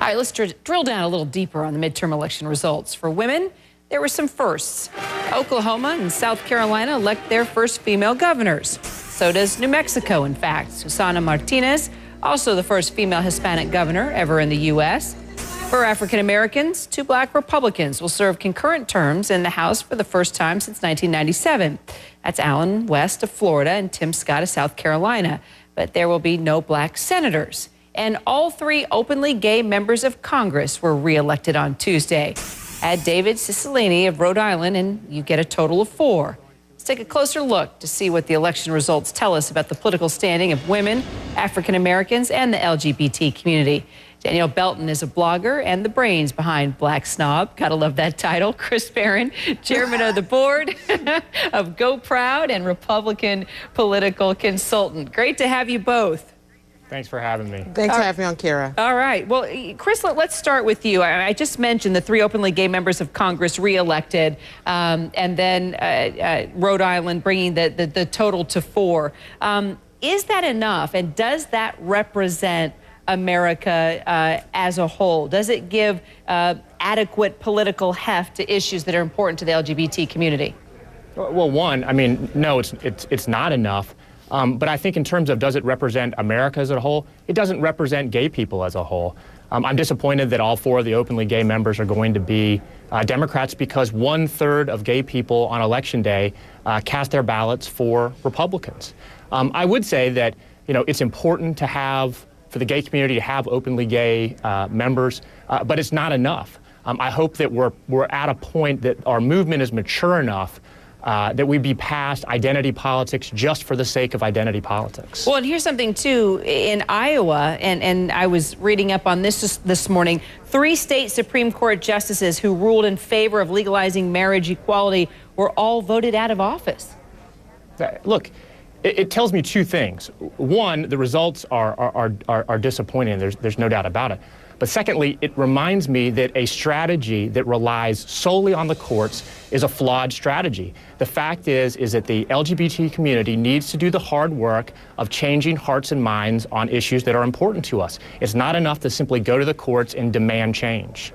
All right, let's drill down a little deeper on the midterm election results. For women, there were some firsts. Oklahoma and South Carolina elect their first female governors. So does New Mexico, in fact. Susana Martinez, also the first female Hispanic governor ever in the U.S. For African Americans, 2 black Republicans will serve concurrent terms in the House for the first time since 1997. That's Alan West of Florida and Tim Scott of South Carolina. But there will be no black senators. And all 3 openly gay members of Congress were reelected on Tuesday. Add David Cicilline of Rhode Island, and you get a total of 4. Let's take a closer look to see what the election results tell us about the political standing of women, African Americans, and the LGBT community. Danielle Belton is a blogger and the brains behind Black Snob. Gotta love that title. Chris Barron, chairman of the board of GOProud and Republican political consultant. Great to have you both. Thanks for having me. Thanks for having me on, Kara. All right. Well, Chris, let's start with you. I just mentioned the 3 openly gay members of Congress reelected, and then Rhode Island bringing the total to 4. Is that enough, and does that represent America as a whole? Does it give adequate political heft to issues that are important to the LGBT community? Well, one, I mean, no, it's not enough. But I think in terms of does it represent America as a whole, it doesn't represent gay people as a whole. I'm disappointed that all 4 of the openly gay members are going to be Democrats because 1/3 of gay people on Election Day cast their ballots for Republicans. I would say that, it's important to have, for the gay community to have openly gay members, but it's not enough. I hope that we're at a point that our movement is mature enough that we be past identity politics just for the sake of identity politics. Well, and here's something, too. In Iowa, and I was reading up on this morning, 3 state Supreme Court justices who ruled in favor of legalizing marriage equality were all voted out of office. Look, it tells me 2 things. One, the results are disappointing. There's no doubt about it. But secondly, it reminds me that a strategy that relies solely on the courts is a flawed strategy. The fact is that the LGBT community needs to do the hard work of changing hearts and minds on issues that are important to us. It's not enough to simply go to the courts and demand change.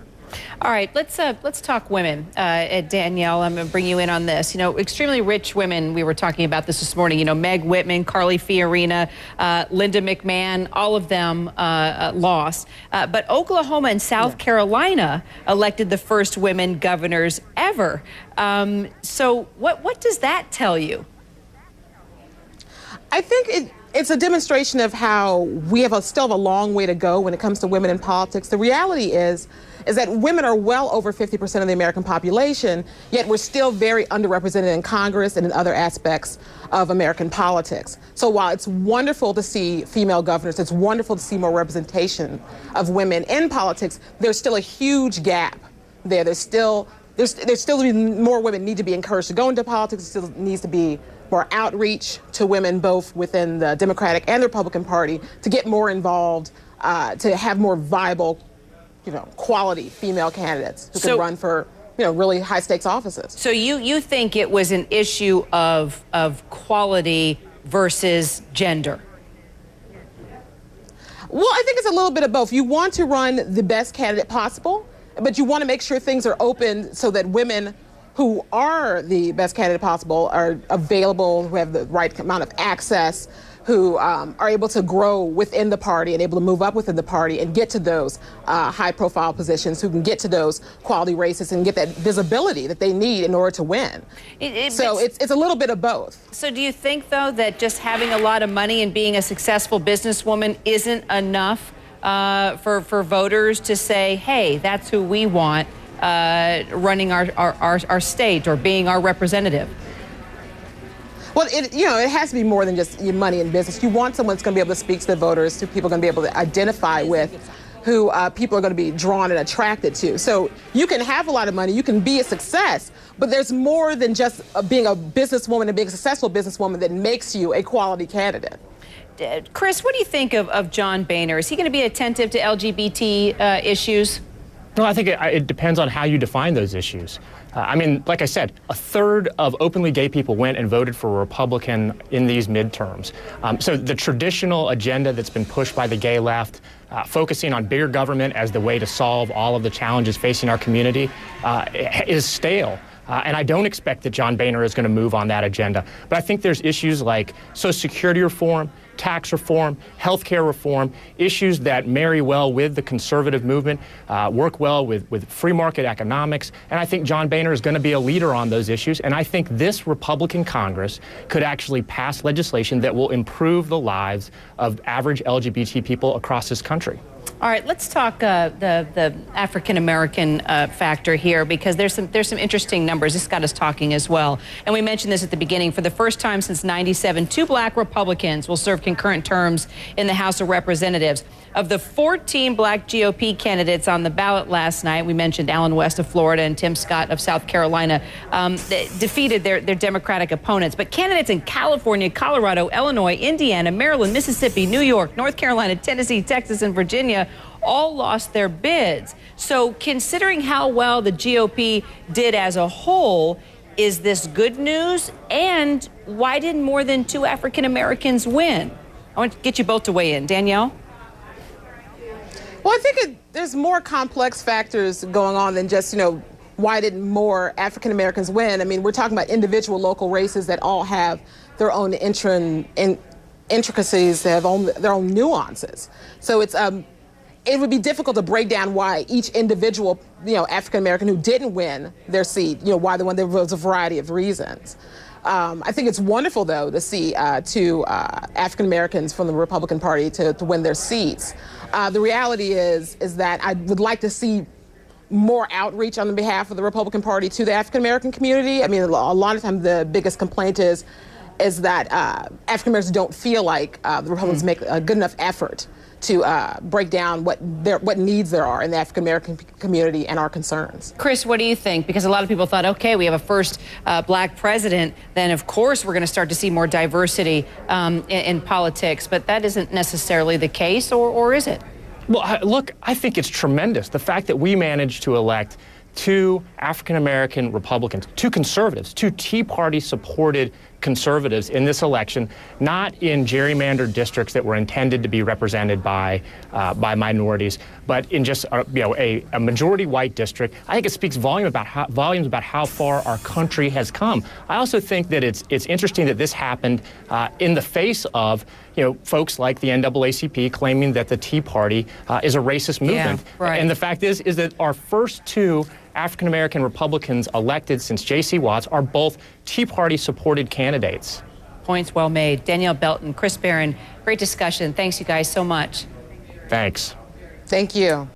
All right, let's talk women. Danielle, I'm going to bring you in on this. Extremely rich women, we were talking about this morning. Meg Whitman, Carly Fiorina, Linda McMahon, all of them lost. But Oklahoma and South Carolina elected the first women governors ever. So what does that tell you? I think it's a demonstration of how we still have a long way to go when it comes to women in politics. The reality is that women are well over 50% of the American population, yet we're still very underrepresented in Congress and in other aspects of American politics. So while it's wonderful to see female governors, it's wonderful to see more representation of women in politics, there's still a huge gap there. There's still more women need to be encouraged to go into politics. There still needs to be more outreach to women, both within the Democratic and the Republican Party, to get more involved, to have more viable, quality female candidates who can run for, really high stakes offices. So you think it was an issue of quality versus gender? Well, I think it's a little bit of both. You want to run the best candidate possible, but you want to make sure things are open so that women who are the best candidate possible are available, who have the right amount of access, who are able to grow within the party and able to move up within the party and get to those high-profile positions, who can get to those quality races and get that visibility that they need in order to win. So it's a little bit of both. So do you think, though, that just having a lot of money and being a successful businesswoman isn't enough for voters to say, hey, that's who we want running our state or being our representative? Well, it has to be more than just your money in business. You want someone that's going to be able to speak to the voters, who people are going to be able to identify with, who people are going to be drawn and attracted to. So you can have a lot of money, you can be a success, but there's more than just being a businesswoman and being a successful businesswoman that makes you a quality candidate. Chris, what do you think of John Boehner? Is he going to be attentive to LGBT issues? No, I think it depends on how you define those issues. I mean, like I said, a third of openly gay people went and voted for a Republican in these midterms. So the traditional agenda that's been pushed by the gay left, focusing on bigger government as the way to solve all of the challenges facing our community, is stale. And I don't expect that John Boehner is going to move on that agenda. But I think there's issues like Social Security reform, tax reform, health care reform, issues that marry well with the conservative movement, work well with free market economics. And I think John Boehner is going to be a leader on those issues. And I think this Republican Congress could actually pass legislation that will improve the lives of average LGBT people across this country. All right, let's talk the African-American factor here, because there's some interesting numbers. This got us talking as well. And we mentioned this at the beginning. For the first time since '97, 2 black Republicans will serve concurrent terms in the House of Representatives. Of the 14 black GOP candidates on the ballot last night, we mentioned Alan West of Florida and Tim Scott of South Carolina, they defeated their Democratic opponents. But candidates in California, Colorado, Illinois, Indiana, Maryland, Mississippi, New York, North Carolina, Tennessee, Texas, and Virginia all lost their bids. So considering how well the GOP did as a whole, is this good news? And why didn't more than 2 African Americans win? I want to get you both to weigh in. Danielle? Well, I think there's more complex factors going on than just, why didn't more African Americans win? I mean, we're talking about individual local races that all have their own intricacies, they have their own nuances. So it would be difficult to break down why each individual, African American who didn't win their seat, why they won. There was a variety of reasons. I think it's wonderful, though, to see 2 African Americans from the Republican Party to win their seats. The reality is that I would like to see more outreach on the behalf of the Republican Party to the African American community. I mean, a lot of times the biggest complaint is that African Americans don't feel like the Republicans make a good enough effort to break down what needs there are in the African American community and our concerns. Chris, what do you think? Because a lot of people thought, okay, we have a first black president, then of course we're going to start to see more diversity in politics. But that isn't necessarily the case, or is it? Well, look, I think it's tremendous. The fact that we managed to elect 2 African-American Republicans, 2 conservatives, 2 Tea Party-supported conservatives in this election, not in gerrymandered districts that were intended to be represented by minorities, but in just a majority white district. I think it speaks volumes about how far our country has come. I also think that it's interesting that this happened in the face of folks like the NAACP claiming that the Tea Party is a racist movement. Yeah, right. And the fact is that our first 2 African-American Republicans elected since J.C. Watts are both Tea Party-supported candidates. Points well made. Danielle Belton, Chris Barron, great discussion. Thanks, you guys, so much. Thanks. Thank you.